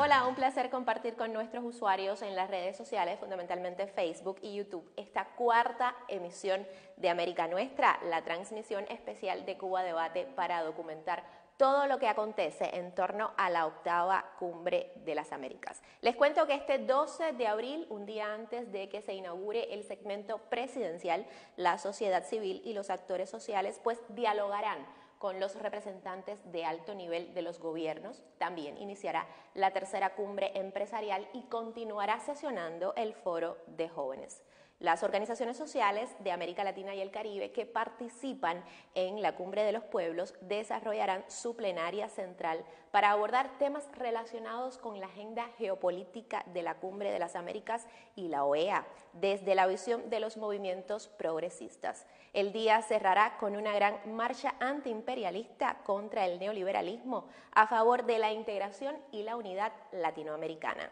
Hola, un placer compartir con nuestros usuarios en las redes sociales, fundamentalmente Facebook y YouTube, esta cuarta emisión de América Nuestra, la transmisión especial de Cuba Debate para documentar todo lo que acontece en torno a la octava Cumbre de las Américas. Les cuento que este 12 de abril, un día antes de que se inaugure el segmento presidencial, la sociedad civil y los actores sociales pues dialogarán con los representantes de alto nivel de los gobiernos. También iniciará la tercera cumbre empresarial y continuará sesionando el foro de jóvenes. Las organizaciones sociales de América Latina y el Caribe que participan en la Cumbre de los Pueblos desarrollarán su plenaria central para abordar temas relacionados con la agenda geopolítica de la Cumbre de las Américas y la OEA, desde la visión de los movimientos progresistas. El día cerrará con una gran marcha antiimperialista contra el neoliberalismo a favor de la integración y la unidad latinoamericana.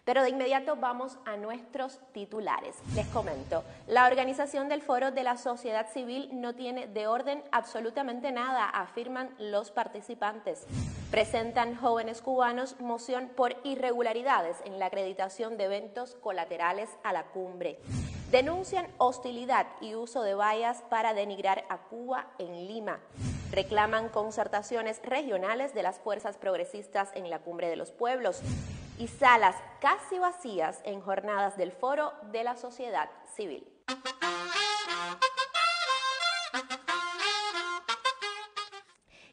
Pero de inmediato vamos a nuestros titulares. Les comento, la organización del Foro de la Sociedad Civil no tiene de orden absolutamente nada, afirman los participantes. Presentan jóvenes cubanos moción por irregularidades en la acreditación de eventos colaterales a la cumbre. Denuncian hostilidad y uso de vallas para denigrar a Cuba en Lima. Reclaman concertaciones regionales de las fuerzas progresistas en la Cumbre de los Pueblos. Y salas casi vacías en jornadas del Foro de la Sociedad Civil.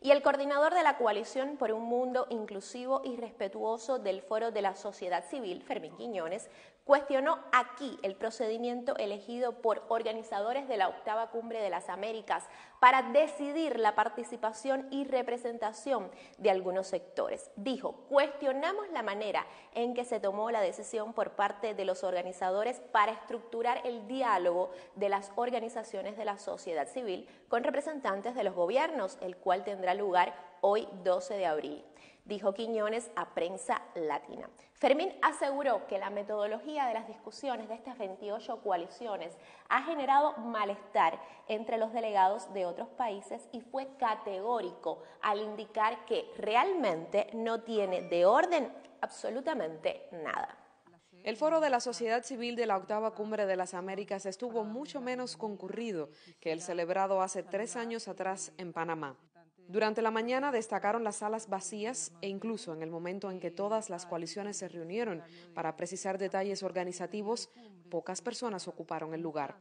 Y el coordinador de la Coalición por un Mundo Inclusivo y Respetuoso del Foro de la Sociedad Civil, Fermín Quiñones, cuestionó aquí el procedimiento elegido por organizadores de la octava Cumbre de las Américas para decidir la participación y representación de algunos sectores. Dijo, cuestionamos la manera en que se tomó la decisión por parte de los organizadores para estructurar el diálogo de las organizaciones de la sociedad civil con representantes de los gobiernos, el cual tendrá lugar hoy 12 de abril. Dijo Quiñones a Prensa Latina. Fermín aseguró que la metodología de las discusiones de estas 28 coaliciones ha generado malestar entre los delegados de otros países y fue categórico al indicar que realmente no tiene de orden absolutamente nada. El Foro de la Sociedad Civil de la octava Cumbre de las Américas estuvo mucho menos concurrido que el celebrado hace 3 años atrás en Panamá. Durante la mañana destacaron las salas vacías e incluso en el momento en que todas las coaliciones se reunieron para precisar detalles organizativos, pocas personas ocuparon el lugar.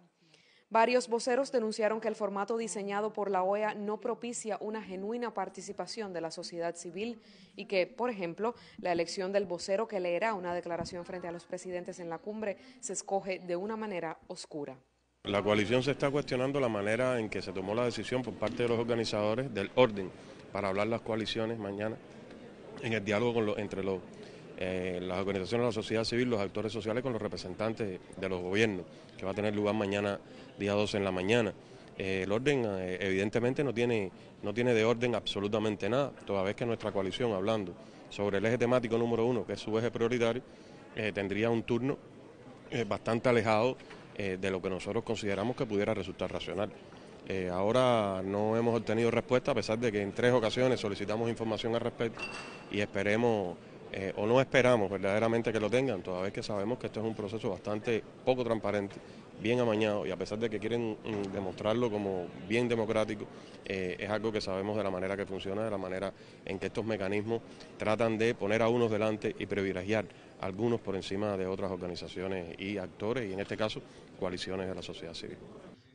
Varios voceros denunciaron que el formato diseñado por la OEA no propicia una genuina participación de la sociedad civil y que, por ejemplo, la elección del vocero que leerá una declaración frente a los presidentes en la cumbre se escoge de una manera oscura. La coalición se está cuestionando la manera en que se tomó la decisión por parte de los organizadores del orden para hablar las coaliciones mañana en el diálogo entre las organizaciones de la sociedad civil, los actores sociales con los representantes de los gobiernos, que va a tener lugar mañana día 12 en la mañana. El orden evidentemente no tiene de orden absolutamente nada, toda vez que nuestra coalición, hablando sobre el eje temático número 1, que es su eje prioritario, tendría un turno bastante alejado de lo que nosotros consideramos que pudiera resultar racional. Ahora no hemos obtenido respuesta, a pesar de que en 3 ocasiones solicitamos información al respecto y esperemos o no esperamos verdaderamente que lo tengan, toda vez que sabemos que esto es un proceso bastante poco transparente, bien amañado, y a pesar de que quieren demostrarlo como bien democrático, es algo que sabemos de la manera que funciona, de la manera en que estos mecanismos tratan de poner a unos delante y privilegiar a algunos por encima de otras organizaciones y actores, y en este caso coaliciones de la sociedad civil.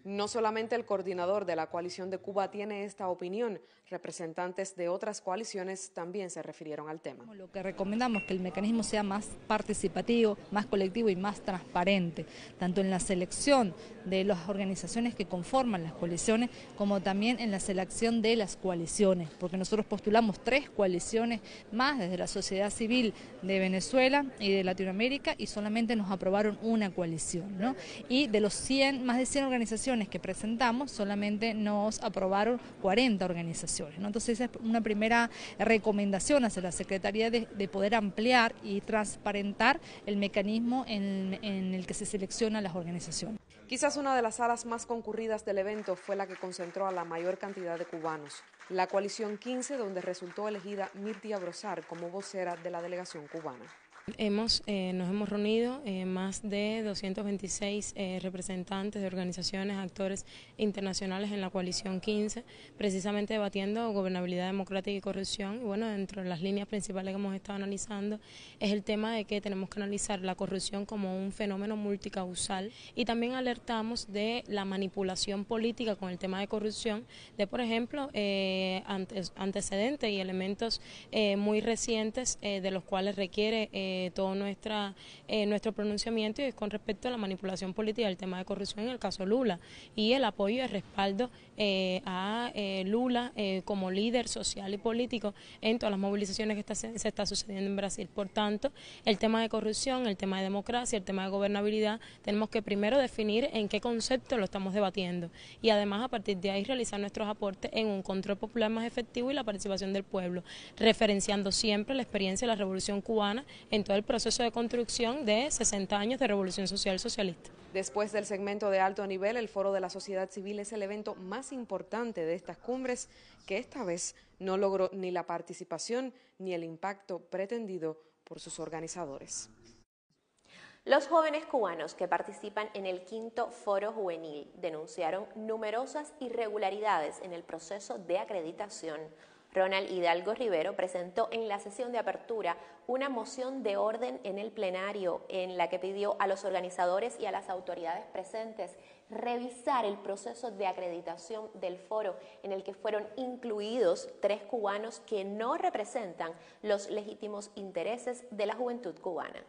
No solamente el coordinador de la coalición de Cuba tiene esta opinión, representantes de otras coaliciones también se refirieron al tema. Lo que recomendamos es que el mecanismo sea más participativo, más colectivo y más transparente, tanto en la selección de las organizaciones que conforman las coaliciones, como también en la selección de las coaliciones, porque nosotros postulamos 3 coaliciones más desde la sociedad civil de Venezuela y de Latinoamérica y solamente nos aprobaron una coalición, ¿no? Y de los más de 100 organizaciones organizaciones que presentamos, solamente nos aprobaron 40 organizaciones, ¿no? Entonces esa es una primera recomendación hacia la Secretaría de poder ampliar y transparentar el mecanismo en el que se seleccionan las organizaciones. Quizás una de las salas más concurridas del evento fue la que concentró a la mayor cantidad de cubanos, la coalición 15, donde resultó elegida Mirtia Brosar como vocera de la delegación cubana. Nos hemos reunido más de 226 representantes de organizaciones, actores internacionales en la coalición 15, precisamente debatiendo gobernabilidad democrática y corrupción. Y bueno, dentro de las líneas principales que hemos estado analizando es el tema de que tenemos que analizar la corrupción como un fenómeno multicausal, y también alertamos de la manipulación política con el tema de corrupción, de por ejemplo antecedentes y elementos muy recientes de los cuales requiere todo nuestro pronunciamiento, y es con respecto a la manipulación política del tema de corrupción en el caso Lula y el apoyo y el respaldo a Lula como líder social y político en todas las movilizaciones que se está sucediendo en Brasil. Por tanto, el tema de corrupción, el tema de democracia, el tema de gobernabilidad, tenemos que primero definir en qué concepto lo estamos debatiendo, y además a partir de ahí realizar nuestros aportes en un control popular más efectivo y la participación del pueblo, referenciando siempre la experiencia de la Revolución Cubana en todo el proceso de construcción de 60 años de revolución social socialista. Después del segmento de alto nivel, el Foro de la Sociedad Civil es el evento más importante de estas cumbres, que esta vez no logró ni la participación ni el impacto pretendido por sus organizadores. Los jóvenes cubanos que participan en el quinto Foro Juvenil denunciaron numerosas irregularidades en el proceso de acreditación. Ronald Hidalgo Rivero presentó en la sesión de apertura una moción de orden en el plenario en la que pidió a los organizadores y a las autoridades presentes revisar el proceso de acreditación del foro, en el que fueron incluidos 3 cubanos que no representan los legítimos intereses de la juventud cubana.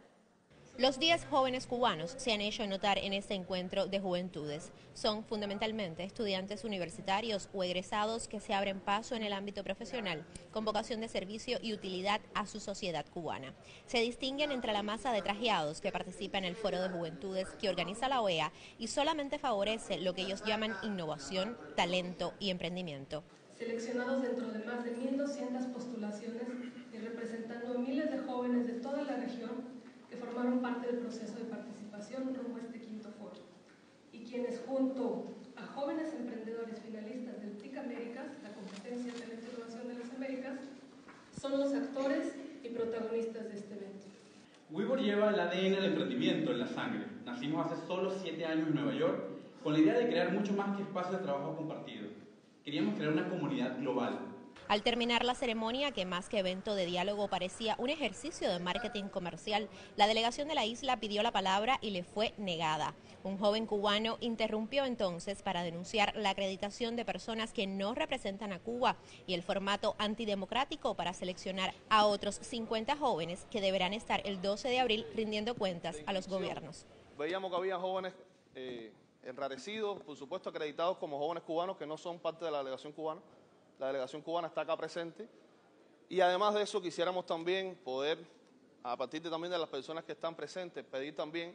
Los 10 jóvenes cubanos se han hecho notar en este encuentro de juventudes. Son fundamentalmente estudiantes universitarios o egresados que se abren paso en el ámbito profesional, con vocación de servicio y utilidad a su sociedad cubana. Se distinguen entre la masa de trajeados que participa en el Foro de Juventudes que organiza la OEA y solamente favorece lo que ellos llaman innovación, talento y emprendimiento. Seleccionados dentro de más de 1.200 postulaciones y representando a miles de jóvenes de toda la región, que formaron parte del proceso de participación rumbo a este quinto foro, y quienes junto a jóvenes emprendedores finalistas del TIC Américas, la competencia de talento e innovación de las Américas, son los actores y protagonistas de este evento. WeWork lleva el ADN del emprendimiento en la sangre. Nacimos hace solo 7 años en Nueva York con la idea de crear mucho más que espacios de trabajo compartido. Queríamos crear una comunidad global. Al terminar la ceremonia, que más que evento de diálogo parecía un ejercicio de marketing comercial, la delegación de la isla pidió la palabra y le fue negada. Un joven cubano interrumpió entonces para denunciar la acreditación de personas que no representan a Cuba y el formato antidemocrático para seleccionar a otros 50 jóvenes que deberán estar el 12 de abril rindiendo cuentas a los gobiernos. Veíamos que había jóvenes enrarecidos, por supuesto acreditados como jóvenes cubanos que no son parte de la delegación cubana. La delegación cubana está acá presente, y además de eso quisiéramos también poder, a partir también de las personas que están presentes, pedir también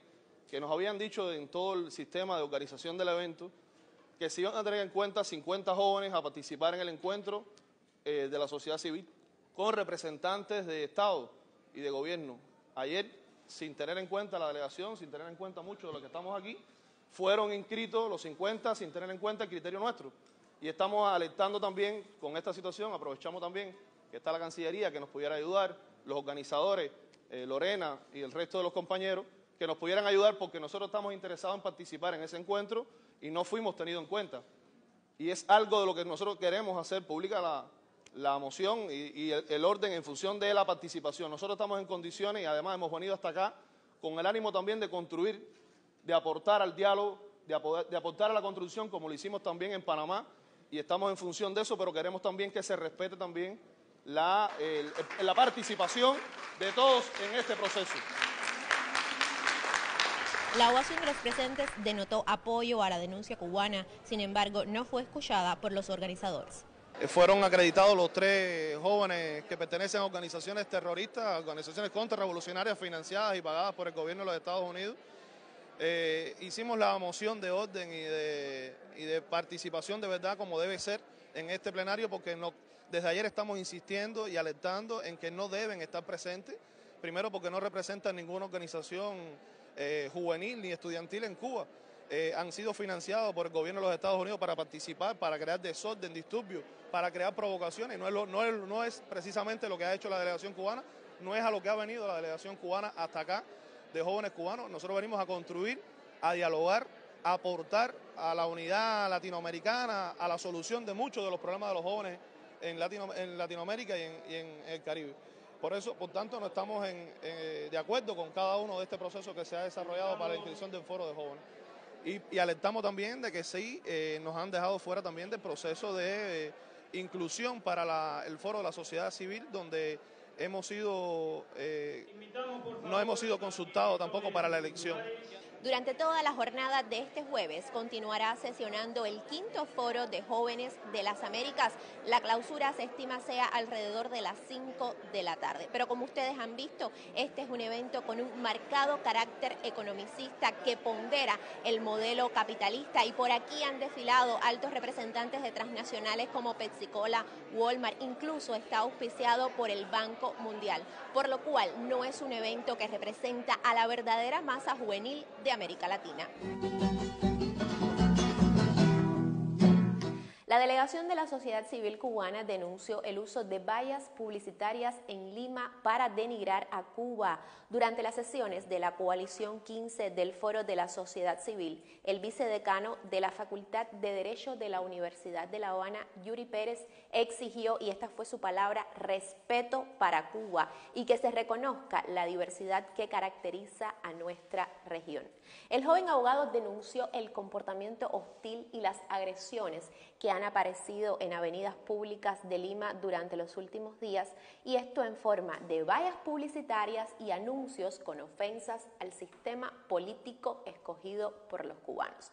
que nos habían dicho en todo el sistema de organización del evento que se iban a tener en cuenta 50 jóvenes a participar en el encuentro de la sociedad civil con representantes de Estado y de gobierno. Ayer, sin tener en cuenta la delegación, sin tener en cuenta mucho de los que estamos aquí, fueron inscritos los 50 sin tener en cuenta el criterio nuestro. Y estamos alertando también con esta situación, aprovechamos también que está la Cancillería que nos pudiera ayudar, los organizadores, Lorena y el resto de los compañeros, que nos pudieran ayudar porque nosotros estamos interesados en participar en ese encuentro y no fuimos tenidos en cuenta. Y es algo de lo que nosotros queremos hacer pública la moción y el orden en función de la participación. Nosotros estamos en condiciones y además hemos venido hasta acá con el ánimo también de construir, de aportar al diálogo, de aportar a la construcción como lo hicimos también en Panamá. Y estamos en función de eso, pero queremos también que se respete también la participación de todos en este proceso. La ovación de los presentes denotó apoyo a la denuncia cubana, sin embargo, no fue escuchada por los organizadores. Fueron acreditados los 3 jóvenes que pertenecen a organizaciones terroristas, organizaciones contrarrevolucionarias financiadas y pagadas por el gobierno de los Estados Unidos. hicimos la moción de orden y de participación de verdad como debe ser en este plenario, porque desde ayer estamos insistiendo y alertando en que no deben estar presentes, primero porque no representan ninguna organización juvenil ni estudiantil en Cuba. Han sido financiados por el gobierno de los Estados Unidos para participar, para crear desorden, disturbios, para crear provocaciones. No es precisamente lo que ha hecho la delegación cubana, no es a lo que ha venido la delegación cubana hasta acá, de jóvenes cubanos. Nosotros venimos a construir, a dialogar, a aportar a la unidad latinoamericana, a la solución de muchos de los problemas de los jóvenes en Latinoamérica y en el Caribe. Por tanto, no estamos de acuerdo con cada uno de este proceso que se ha desarrollado para la inscripción del foro de jóvenes. Y alertamos también de que sí, nos han dejado fuera también del proceso de inclusión para el foro de la sociedad civil, donde no hemos sido consultados tampoco para la elección. Durante toda la jornada de este jueves continuará sesionando el 5º Foro de Jóvenes de las Américas. La clausura se estima sea alrededor de las 5 de la tarde. Pero como ustedes han visto, este es un evento con un marcado carácter economicista que pondera el modelo capitalista, y por aquí han desfilado altos representantes de transnacionales como PepsiCola, Walmart, incluso está auspiciado por el Banco Mundial, por lo cual no es un evento que representa a la verdadera masa juvenil de América Latina. La delegación de la sociedad civil cubana denunció el uso de vallas publicitarias en Lima para denigrar a Cuba. Durante las sesiones de la Coalición 15 del Foro de la Sociedad Civil, el vicedecano de la Facultad de Derecho de la Universidad de La Habana, Yuri Pérez, exigió, y esta fue su palabra, respeto para Cuba y que se reconozca la diversidad que caracteriza a nuestra región. El joven abogado denunció el comportamiento hostil y las agresiones que han aparecido en avenidas públicas de Lima durante los últimos días, y esto en forma de vallas publicitarias y anuncios con ofensas al sistema político escogido por los cubanos.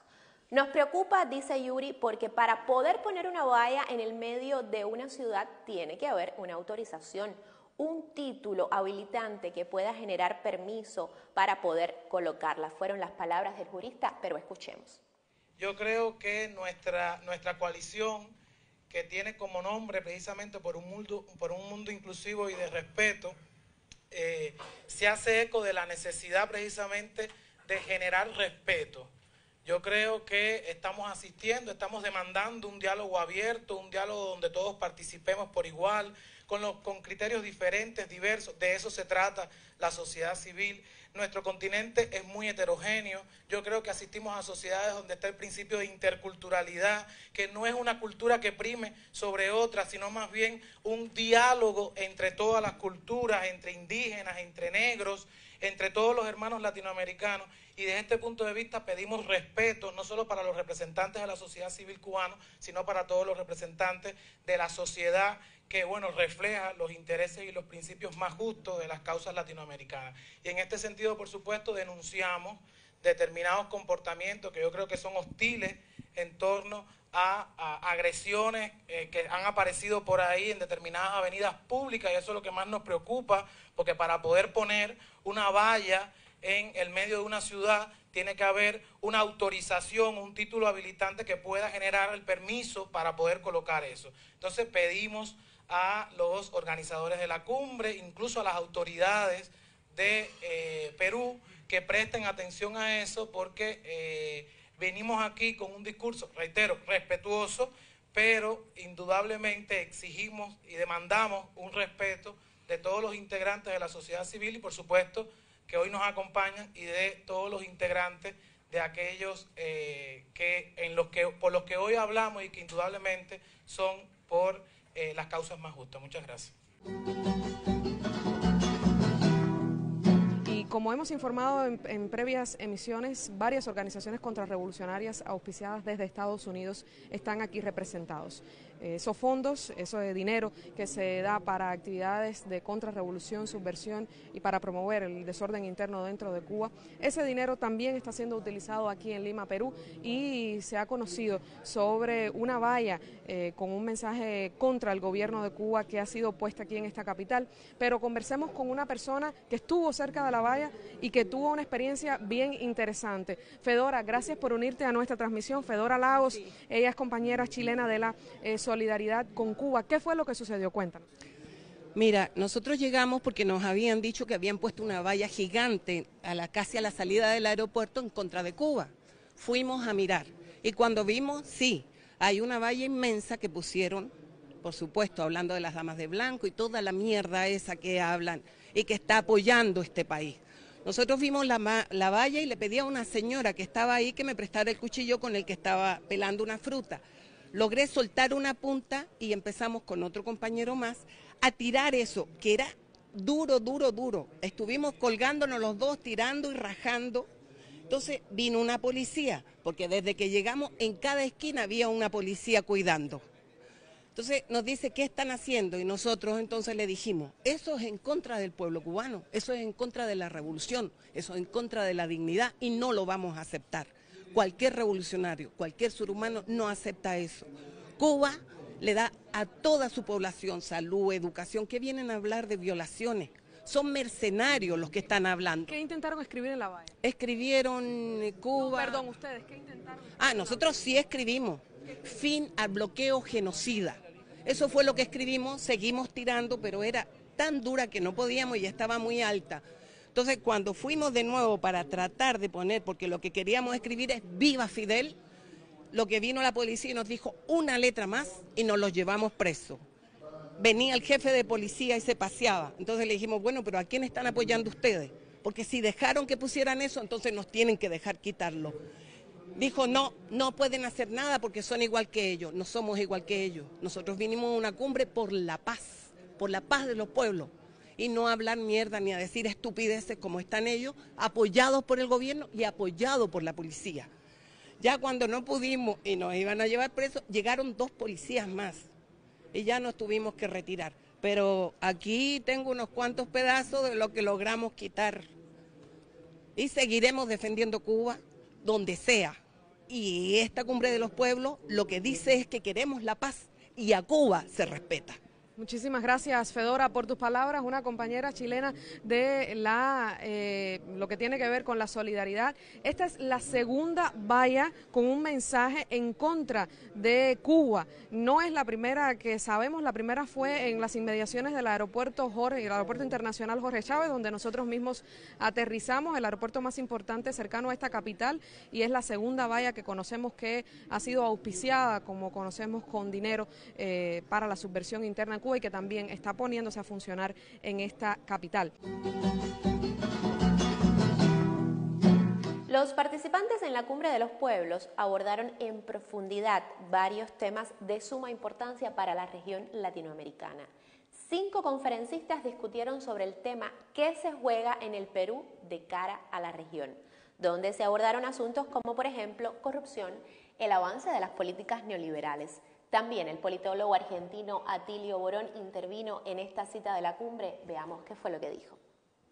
Nos preocupa, dice Yuri, porque para poder poner una valla en el medio de una ciudad tiene que haber una autorización, un título habilitante que pueda generar permiso para poder colocarla. Fueron las palabras del jurista, pero escuchemos. Yo creo que nuestra coalición, que tiene como nombre precisamente por un mundo inclusivo y de respeto, se hace eco de la necesidad precisamente de generar respeto. Yo creo que estamos demandando un diálogo abierto, un diálogo donde todos participemos por igual, con criterios diferentes, diversos. De eso se trata la sociedad civil. Nuestro continente es muy heterogéneo. Yo creo que asistimos a sociedades donde está el principio de interculturalidad, que no es una cultura que prime sobre otra, sino más bien un diálogo entre todas las culturas, entre indígenas, entre negros, entre todos los hermanos latinoamericanos. Y desde este punto de vista pedimos respeto, no solo para los representantes de la sociedad civil cubana, sino para todos los representantes de la sociedad que, refleja los intereses y los principios más justos de las causas latinoamericanas. Y en este sentido, por supuesto, denunciamos determinados comportamientos que yo creo que son hostiles en torno a agresiones que han aparecido por ahí en determinadas avenidas públicas, y eso es lo que más nos preocupa, porque para poder poner una valla en el medio de una ciudad tiene que haber una autorización, un título habilitante que pueda generar el permiso para poder colocar eso. Entonces pedimos a los organizadores de la cumbre, incluso a las autoridades de Perú, que presten atención a eso, porque venimos aquí con un discurso, reitero, respetuoso, pero indudablemente exigimos y demandamos un respeto de todos los integrantes de la sociedad civil y, por supuesto, que hoy nos acompañan, y de todos los integrantes de aquellos por los que hoy hablamos y que indudablemente son por las causas más justas. Muchas gracias. Y como hemos informado en previas emisiones, varias organizaciones contrarrevolucionarias auspiciadas desde Estados Unidos están aquí representados. esos fondos, ese dinero que se da para actividades de contrarrevolución, subversión y para promover el desorden interno dentro de Cuba. Ese dinero también está siendo utilizado aquí en Lima, Perú, y se ha conocido sobre una valla con un mensaje contra el gobierno de Cuba que ha sido puesta aquí en esta capital. Pero conversemos con una persona que estuvo cerca de la valla y que tuvo una experiencia bien interesante. Fedora, gracias por unirte a nuestra transmisión. Fedora Lagos, ella es compañera chilena de la Solidaridad con Cuba. ¿Qué fue lo que sucedió? Cuéntanos. Mira, nosotros llegamos porque nos habían dicho que habían puesto una valla gigante casi a la salida del aeropuerto en contra de Cuba. Fuimos a mirar y cuando vimos, sí, hay una valla inmensa que pusieron, por supuesto, hablando de las damas de blanco y toda la mierda esa que hablan y que está apoyando este país. Nosotros vimos la valla y le pedí a una señora que estaba ahí que me prestara el cuchillo con el que estaba pelando una fruta. Logré soltar una punta y empezamos con otro compañero más a tirar eso, que era duro, duro, duro. Estuvimos colgándonos los dos, tirando y rajando. Entonces vino una policía, porque desde que llegamos en cada esquina había una policía cuidando. Entonces nos dice, ¿qué están haciendo? Y nosotros entonces le dijimos, eso es en contra del pueblo cubano, eso es en contra de la revolución, eso es en contra de la dignidad y no lo vamos a aceptar. Cualquier revolucionario, cualquier ser humano no acepta eso. Cuba le da a toda su población salud, educación, que vienen a hablar de violaciones. Son mercenarios los que están hablando. ¿Qué intentaron escribir en la valla? Escribieron Cuba... No, perdón, ¿ustedes qué intentaron? Nosotros sí escribimos. Fin al bloqueo genocida. Eso fue lo que escribimos, seguimos tirando, pero era tan dura que no podíamos y estaba muy alta. Entonces, cuando fuimos de nuevo para tratar de poner, porque lo que queríamos escribir es ¡Viva Fidel!, lo que vino la policía y nos dijo una letra más y nos los llevamos presos. Venía el jefe de policía y se paseaba. Entonces le dijimos, bueno, pero ¿a quién están apoyando ustedes? Porque si dejaron que pusieran eso, entonces nos tienen que dejar quitarlo. Dijo, no, no pueden hacer nada porque son igual que ellos, no somos igual que ellos. Nosotros vinimos a una cumbre por la paz de los pueblos. Y no a hablar mierda ni a decir estupideces como están ellos, apoyados por el gobierno y apoyados por la policía. Ya cuando no pudimos y nos iban a llevar presos, llegaron 2 policías más y ya nos tuvimos que retirar. Pero aquí tengo unos cuantos pedazos de lo que logramos quitar. Y seguiremos defendiendo Cuba donde sea. Y esta cumbre de los pueblos lo que dice es que queremos la paz y a Cuba se respeta. Muchísimas gracias, Fedora, por tus palabras, una compañera chilena de lo que tiene que ver con la solidaridad. Esta es la segunda valla con un mensaje en contra de Cuba. No es la primera que sabemos, la primera fue en las inmediaciones del aeropuerto internacional Jorge Chávez, donde nosotros mismos aterrizamos, el aeropuerto más importante cercano a esta capital, y es la segunda valla que conocemos que ha sido auspiciada, como conocemos, con dinero para la subversión interna en Cuba, y que también está poniéndose a funcionar en esta capital. Los participantes en la Cumbre de los Pueblos abordaron en profundidad varios temas de suma importancia para la región latinoamericana. 5 conferencistas discutieron sobre el tema ¿qué se juega en el Perú de cara a la región?, donde se abordaron asuntos como, por ejemplo, corrupción, el avance de las políticas neoliberales. También el politólogo argentino Atilio Borón intervino en esta cita de la cumbre. Veamos qué fue lo que dijo.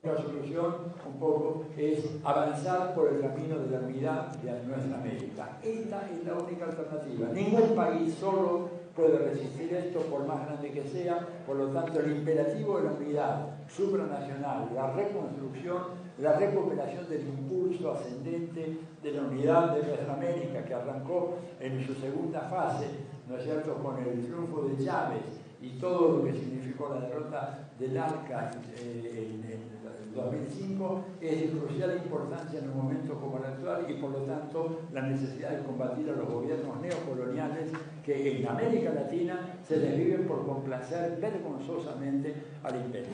La solución un poco es avanzar por el camino de la unidad de nuestra América. Esta es la única alternativa. Ningún país solo puede resistir esto, por más grande que sea. Por lo tanto, el imperativo de la unidad supranacional, la reconstrucción, la recuperación del impulso ascendente de la unidad de nuestra América, que arrancó en su segunda fase, ¿no es cierto?, con el triunfo de Chávez y todo lo que significó la derrota del ARCA en 2005, es de crucial importancia en un momento como el actual, y por lo tanto la necesidad de combatir a los gobiernos neocoloniales que en América Latina se desviven por complacer vergonzosamente al imperio.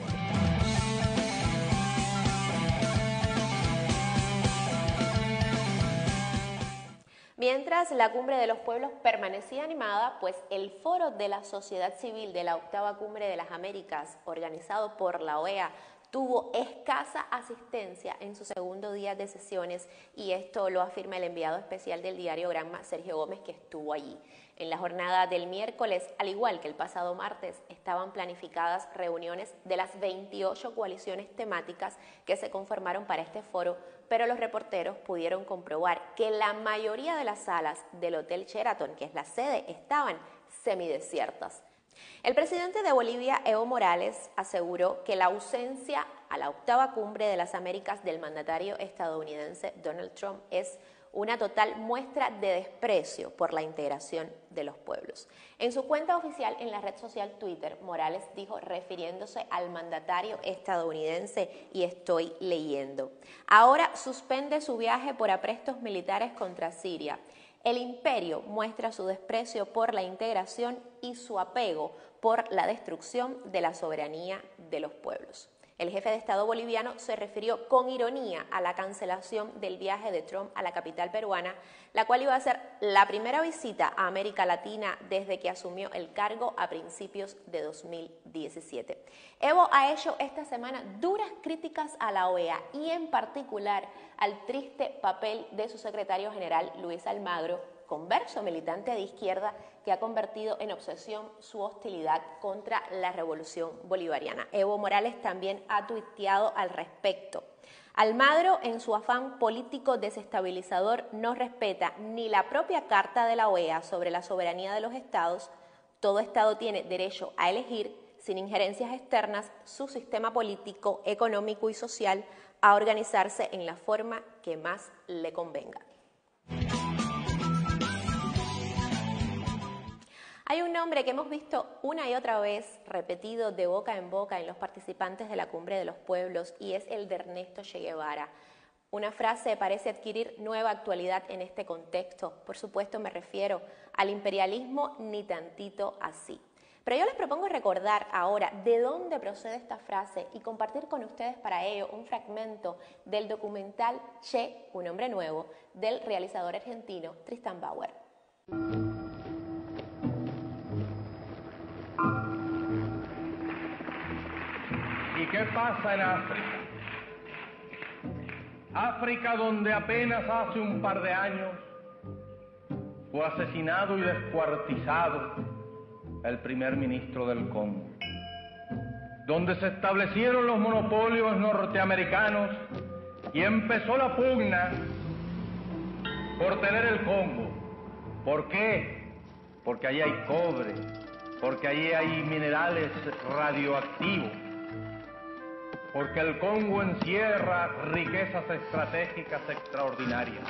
Mientras la Cumbre de los Pueblos permanecía animada, pues el Foro de la Sociedad Civil de la 8ª Cumbre de las Américas, organizado por la OEA, tuvo escasa asistencia en su segundo día de sesiones y esto lo afirma el enviado especial del diario Granma, Sergio Gómez, que estuvo allí. En la jornada del miércoles, al igual que el pasado martes, estaban planificadas reuniones de las 28 coaliciones temáticas que se conformaron para este foro, pero los reporteros pudieron comprobar que la mayoría de las salas del Hotel Sheraton, que es la sede, estaban semidesiertas. El presidente de Bolivia, Evo Morales, aseguró que la ausencia a la octava cumbre de las Américas del mandatario estadounidense Donald Trump es una total muestra de desprecio por la integración de los pueblos. En su cuenta oficial en la red social Twitter, Morales dijo, refiriéndose al mandatario estadounidense, y estoy leyendo: ahora suspende su viaje por aprestos militares contra Siria. El imperio muestra su desprecio por la integración y su apego por la destrucción de la soberanía de los pueblos. El jefe de Estado boliviano se refirió con ironía a la cancelación del viaje de Trump a la capital peruana, la cual iba a ser la primera visita a América Latina desde que asumió el cargo a principios de 2017. Evo ha hecho esta semana duras críticas a la OEA y en particular al triste papel de su secretario general Luis Almagro, converso militante de izquierda que ha convertido en obsesión su hostilidad contra la revolución bolivariana. Evo Morales también ha tuiteado al respecto. Almagro, en su afán político desestabilizador, no respeta ni la propia Carta de la OEA sobre la soberanía de los estados. Todo estado tiene derecho a elegir, sin injerencias externas, su sistema político, económico y social, a organizarse en la forma que más le convenga. Hay un nombre que hemos visto una y otra vez repetido de boca en boca en los participantes de la Cumbre de los Pueblos y es el de Ernesto Che Guevara. Una frase parece adquirir nueva actualidad en este contexto. Por supuesto me refiero al imperialismo ni tantito así. Pero yo les propongo recordar ahora de dónde procede esta frase y compartir con ustedes para ello un fragmento del documental Che, un hombre nuevo, del realizador argentino Tristan Bauer. ¿Y qué pasa en África? África, donde apenas hace un par de años fue asesinado y descuartizado el primer ministro del Congo, donde se establecieron los monopolios norteamericanos y empezó la pugna por tener el Congo. ¿Por qué? Porque allí hay cobre, porque allí hay minerales radioactivos, porque el Congo encierra riquezas estratégicas extraordinarias.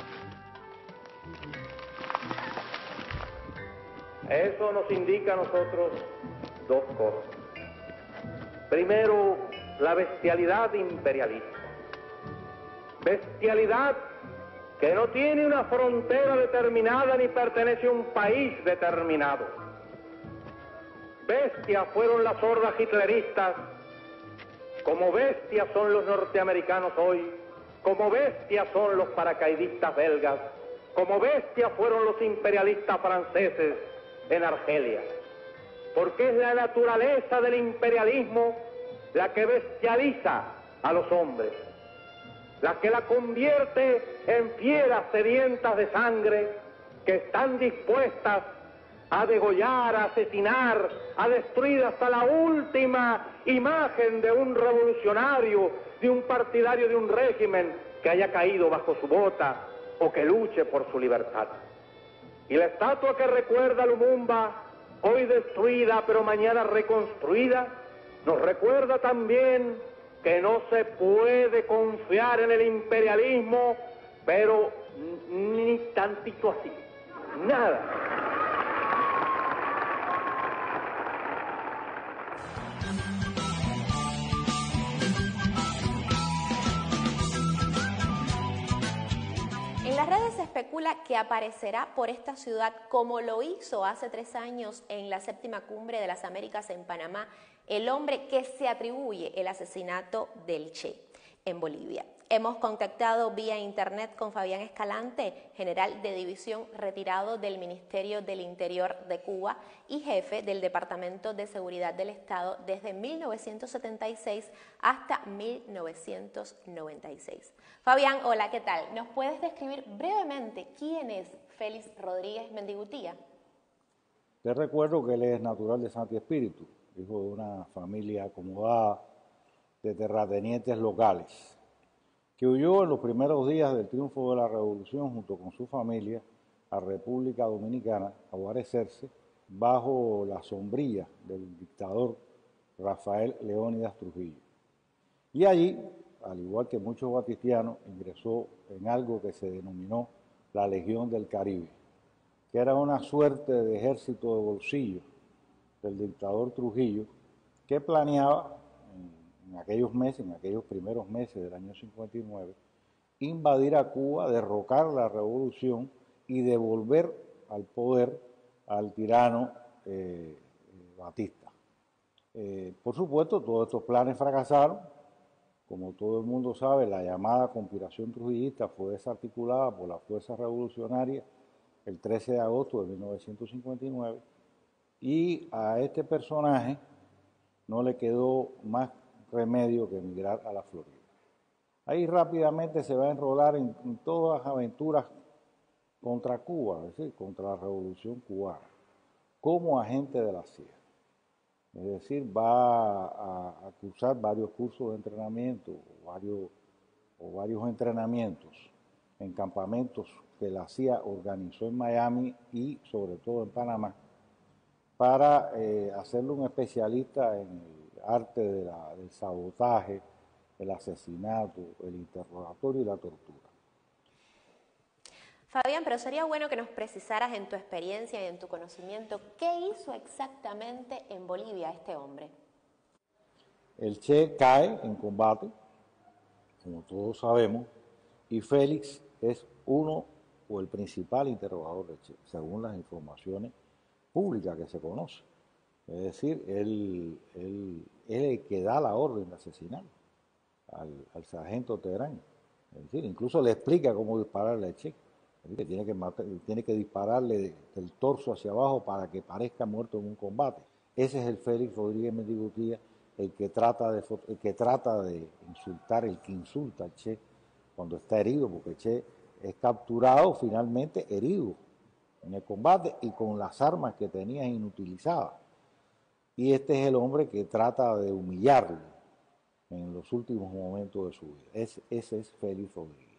Eso nos indica a nosotros dos cosas. Primero, la bestialidad imperialista. Bestialidad que no tiene una frontera determinada ni pertenece a un país determinado. Bestias fueron las hordas hitleristas, como bestias son los norteamericanos hoy, como bestias son los paracaidistas belgas, como bestias fueron los imperialistas franceses en Argelia. Porque es la naturaleza del imperialismo la que bestializa a los hombres, la que la convierte en fieras sedientas de sangre que están dispuestas a degollar, a asesinar, a destruir hasta la última imagen de un revolucionario, de un partidario de un régimen que haya caído bajo su bota o que luche por su libertad. Y la estatua que recuerda a Lumumba, hoy destruida pero mañana reconstruida, nos recuerda también que no se puede confiar en el imperialismo, pero ni tantito así, nada. En las redes se especula que aparecerá por esta ciudad, como lo hizo hace 3 años en la 7ª Cumbre de las Américas en Panamá, el hombre que se atribuye el asesinato del Che. en Bolivia. Hemos contactado vía internet con Fabián Escalante, general de división retirado del Ministerio del Interior de Cuba y jefe del Departamento de Seguridad del Estado desde 1976 hasta 1996. Fabián, hola, ¿qué tal? ¿Nos puedes describir brevemente quién es Félix Rodríguez Mendigutía? Te recuerdo que él es natural de Santi Espíritu, hijo de una familia acomodada de terratenientes locales, que huyó en los primeros días del triunfo de la Revolución junto con su familia a República Dominicana a guarecerse bajo la sombrilla del dictador Rafael Leónidas Trujillo. Y allí, al igual que muchos batistianos, ingresó en algo que se denominó la Legión del Caribe, que era una suerte de ejército de bolsillo del dictador Trujillo, que planeaba en aquellos meses, en aquellos primeros meses del año 59, invadir a Cuba, derrocar la revolución y devolver al poder al tirano Batista. Por supuesto, todos estos planes fracasaron. Como todo el mundo sabe, la llamada conspiración trujillista fue desarticulada por las fuerzas revolucionarias el 13 de agosto de 1959, y a este personaje no le quedó más remedio que emigrar a la Florida. Ahí rápidamente se va a enrolar en todas las aventuras contra Cuba, es decir, contra la Revolución Cubana, como agente de la CIA. Es decir, va a cursar varios cursos de entrenamiento o varios entrenamientos en campamentos que la CIA organizó en Miami y sobre todo en Panamá, para hacerlo un especialista en el arte del sabotaje, el asesinato, el interrogatorio y la tortura. Fabián, pero sería bueno que nos precisaras en tu experiencia y en tu conocimiento qué hizo exactamente en Bolivia este hombre. El Che cae en combate, como todos sabemos, y Félix es uno o el principal interrogador de Che, según las informaciones públicas que se conocen. Es decir, él es el que da la orden de asesinar al sargento Terán. Es decir, incluso le explica cómo dispararle a Che. Es decir, que tiene que dispararle del torso hacia abajo para que parezca muerto en un combate. Ese es el Félix Rodríguez Mendigutía, el que trata de insultar, el que insulta a Che cuando está herido, porque Che es capturado finalmente herido en el combate y con las armas que tenía inutilizadas. Y este es el hombre que trata de humillarlo en los últimos momentos de su vida. Ese es Félix Rodríguez.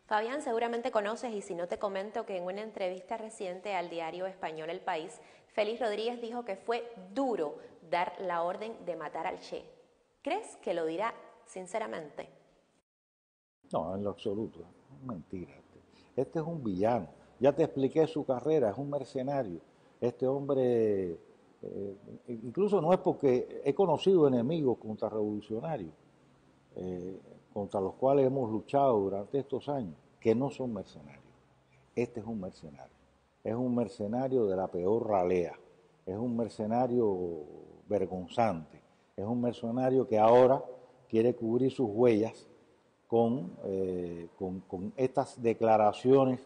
Fabián, seguramente conoces, y si no te comento, que en una entrevista reciente al diario español El País, Félix Rodríguez dijo que fue duro dar la orden de matar al Che. ¿Crees que lo dirá sinceramente? No, en lo absoluto, es mentira. Este es un villano. Ya te expliqué su carrera, es un mercenario. Este hombre, incluso no es porque he conocido enemigos contrarrevolucionarios, contra los cuales hemos luchado durante estos años, que no son mercenarios. Este es un mercenario de la peor ralea, es un mercenario vergonzante, es un mercenario que ahora quiere cubrir sus huellas con estas declaraciones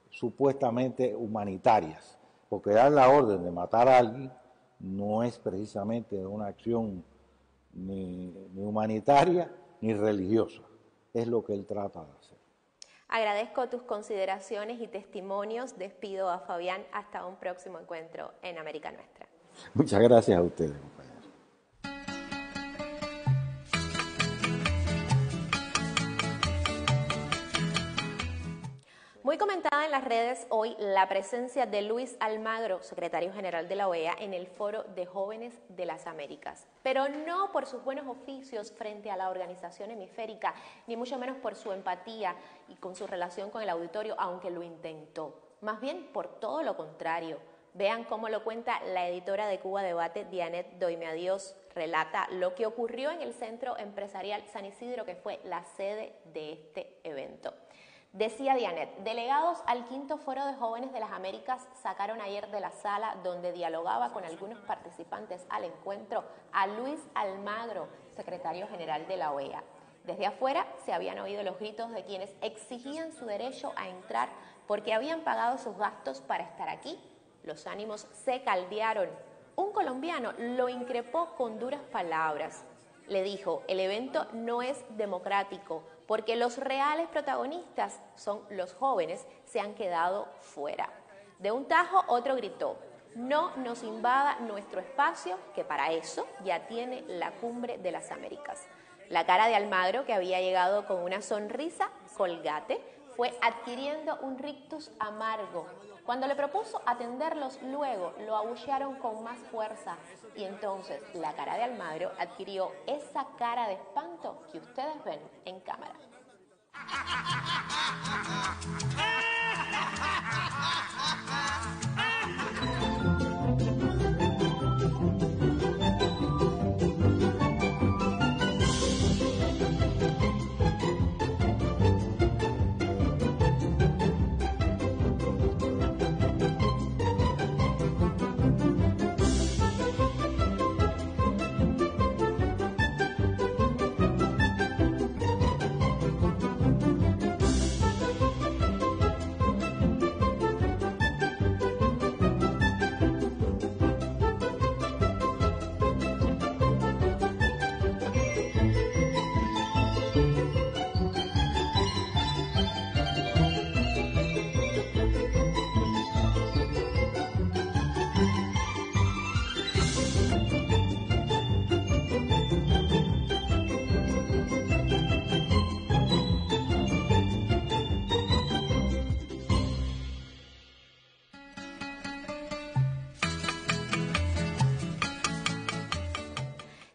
supuestamente humanitarias, porque dar la orden de matar a alguien no es precisamente una acción ni humanitaria ni religiosa, es lo que él trata de hacer. Agradezco tus consideraciones y testimonios. Despido a Fabián hasta un próximo encuentro en América Nuestra. Muchas gracias a ustedes, compañeros. Muy comentada en las redes hoy la presencia de Luis Almagro, secretario general de la OEA, en el Foro de Jóvenes de las Américas. Pero no por sus buenos oficios frente a la organización hemisférica, ni mucho menos por su empatía y con su relación con el auditorio, aunque lo intentó. Más bien por todo lo contrario. Vean cómo lo cuenta la editora de Cuba Debate, Dianet Doime a Dios. Relata lo que ocurrió en el Centro Empresarial San Isidro, que fue la sede de este evento. Decía Dianet, delegados al quinto Foro de Jóvenes de las Américas sacaron ayer de la sala donde dialogaba con algunos participantes al encuentro a Luis Almagro, secretario general de la OEA. Desde afuera se habían oído los gritos de quienes exigían su derecho a entrar porque habían pagado sus gastos para estar aquí. Los ánimos se caldearon. Un colombiano lo increpó con duras palabras. Le dijo, el evento no es democrático porque los reales protagonistas son los jóvenes, se han quedado fuera. De un tajo, otro gritó, no nos invada nuestro espacio, que para eso ya tiene la Cumbre de las Américas. La cara de Almagro, que había llegado con una sonrisa colgate, fue adquiriendo un rictus amargo. Cuando le propuso atenderlos luego, lo abuchearon con más fuerza. Y entonces la cara de Almagro adquirió esa cara de espanto que ustedes ven en cámara.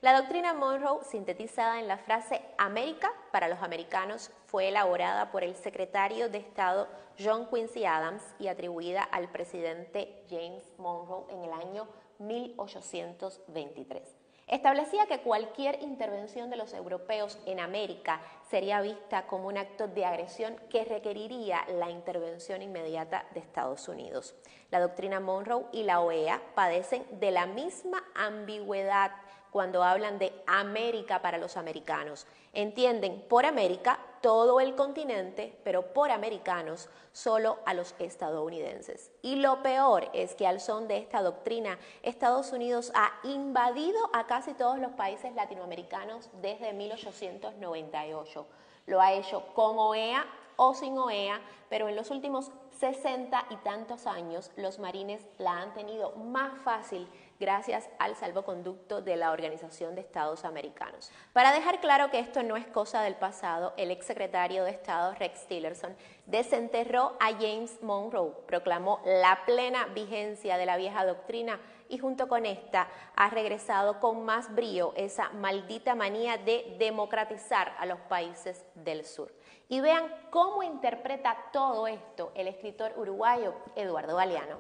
La doctrina Monroe, sintetizada en la frase América para los americanos, fue elaborada por el secretario de Estado John Quincy Adams y atribuida al presidente James Monroe en el año 1823. Establecía que cualquier intervención de los europeos en América sería vista como un acto de agresión que requeriría la intervención inmediata de Estados Unidos. La doctrina Monroe y la OEA padecen de la misma ambigüedad cuando hablan de América para los americanos. Entienden por América todo el continente, pero por americanos solo a los estadounidenses. Y lo peor es que al son de esta doctrina, Estados Unidos ha invadido a casi todos los países latinoamericanos desde 1898. Lo ha hecho con OEA o sin OEA, pero en los últimos 60 y tantos años los marines la han tenido más fácil gracias al salvoconducto de la Organización de Estados Americanos. Para dejar claro que esto no es cosa del pasado, el exsecretario de Estado Rex Tillerson desenterró a James Monroe, proclamó la plena vigencia de la vieja doctrina y junto con esta ha regresado con más brío esa maldita manía de democratizar a los países del sur. Y vean cómo interpreta todo esto el escritor uruguayo Eduardo Galeano.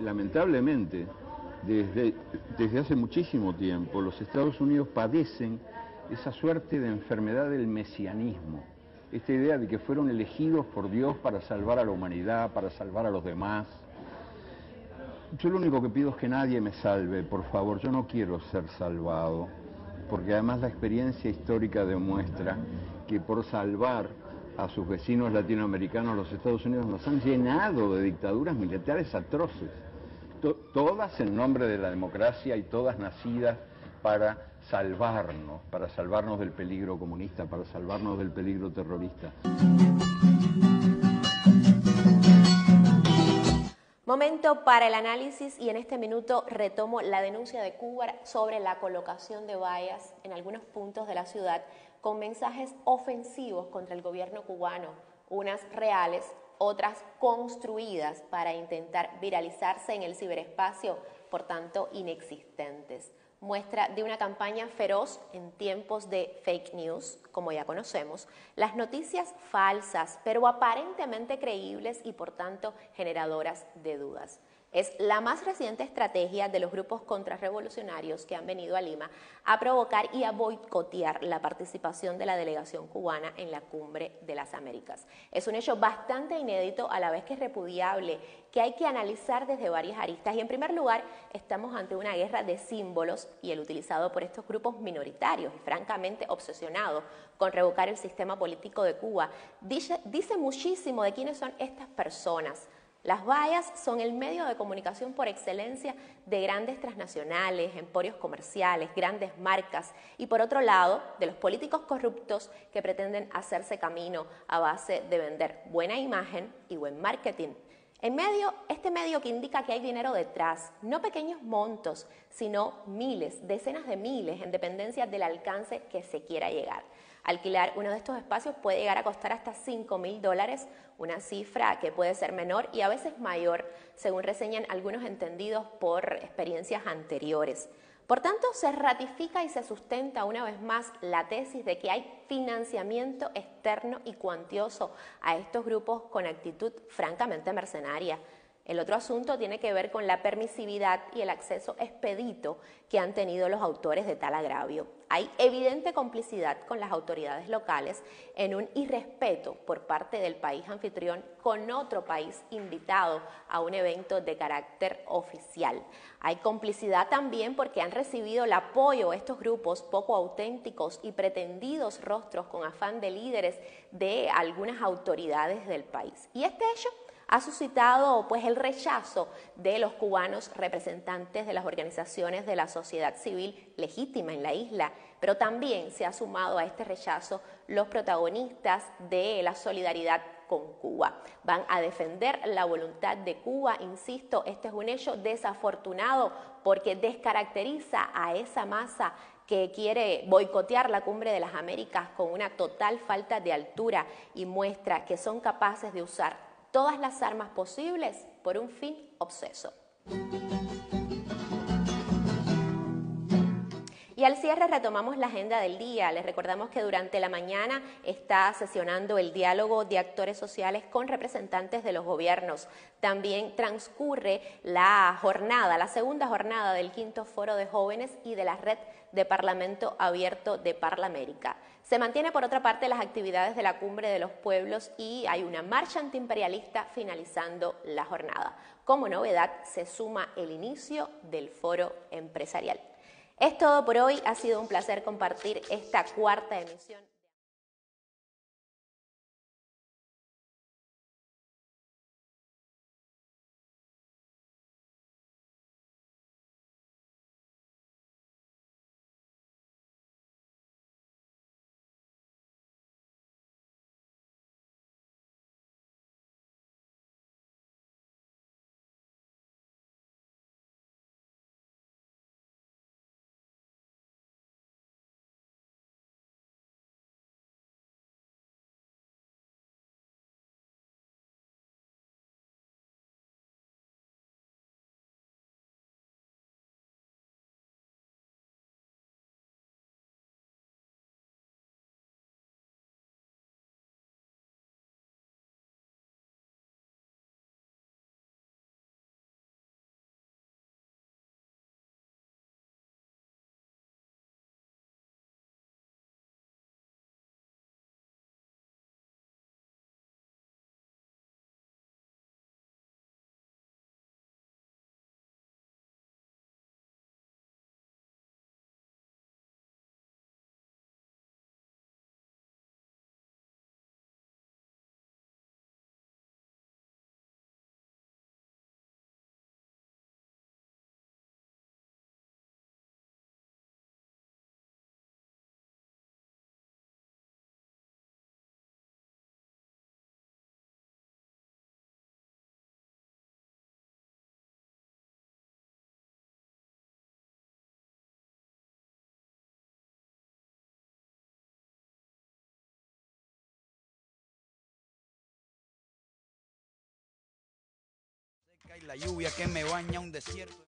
Lamentablemente, desde hace muchísimo tiempo, los Estados Unidos padecen esa suerte de enfermedad del mesianismo. Esta idea de que fueron elegidos por Dios para salvar a la humanidad, para salvar a los demás. Yo lo único que pido es que nadie me salve, por favor. Yo no quiero ser salvado, porque además la experiencia histórica demuestra que por salvar a sus vecinos latinoamericanos, los Estados Unidos nos han llenado de dictaduras militares atroces. Todas en nombre de la democracia y todas nacidas para salvarnos del peligro comunista, para salvarnos del peligro terrorista. Momento para el análisis y en este minuto retomo la denuncia de Cuba sobre la colocación de vallas en algunos puntos de la ciudad con mensajes ofensivos contra el gobierno cubano, unas reales, otras construidas para intentar viralizarse en el ciberespacio, por tanto inexistentes. Muestra de una campaña feroz en tiempos de fake news, como ya conocemos, las noticias falsas, pero aparentemente creíbles y por tanto generadoras de dudas. Es la más reciente estrategia de los grupos contrarrevolucionarios que han venido a Lima a provocar y a boicotear la participación de la delegación cubana en la Cumbre de las Américas. Es un hecho bastante inédito, a la vez que es repudiable, que hay que analizar desde varias aristas. Y en primer lugar, estamos ante una guerra de símbolos y el utilizado por estos grupos minoritarios y francamente obsesionados con revocar el sistema político de Cuba. Dice muchísimo de quiénes son estas personas. Las vallas son el medio de comunicación por excelencia de grandes transnacionales, emporios comerciales, grandes marcas y, por otro lado, de los políticos corruptos que pretenden hacerse camino a base de vender buena imagen y buen marketing. En medio, este medio que indica que hay dinero detrás, no pequeños montos, sino miles, decenas de miles, en dependencia del alcance que se quiera llegar. Alquilar uno de estos espacios puede llegar a costar hasta $5.000, una cifra que puede ser menor y a veces mayor, según reseñan algunos entendidos por experiencias anteriores. Por tanto, se ratifica y se sustenta una vez más la tesis de que hay financiamiento externo y cuantioso a estos grupos con actitud francamente mercenaria. El otro asunto tiene que ver con la permisividad y el acceso expedito que han tenido los autores de tal agravio. Hay evidente complicidad con las autoridades locales en un irrespeto por parte del país anfitrión con otro país invitado a un evento de carácter oficial. Hay complicidad también porque han recibido el apoyo de estos grupos poco auténticos y pretendidos rostros con afán de líderes de algunas autoridades del país. Y este hecho ha suscitado pues el rechazo de los cubanos representantes de las organizaciones de la sociedad civil legítima en la isla, pero también se ha sumado a este rechazo los protagonistas de la solidaridad con Cuba. Van a defender la voluntad de Cuba, insisto, este es un hecho desafortunado porque descaracteriza a esa masa que quiere boicotear la Cumbre de las Américas con una total falta de altura y muestra que son capaces de usar todas las armas posibles por un fin obseso. Y al cierre retomamos la agenda del día. Les recordamos que durante la mañana está sesionando el diálogo de actores sociales con representantes de los gobiernos. También transcurre la segunda jornada del 5º Foro de Jóvenes y de la Red de Parlamento Abierto de Parlamérica. Se mantiene por otra parte las actividades de la Cumbre de los Pueblos y hay una marcha antiimperialista finalizando la jornada. Como novedad se suma el inicio del Foro Empresarial. Es todo por hoy, ha sido un placer compartir esta cuarta emisión. Y la lluvia que me baña un desierto.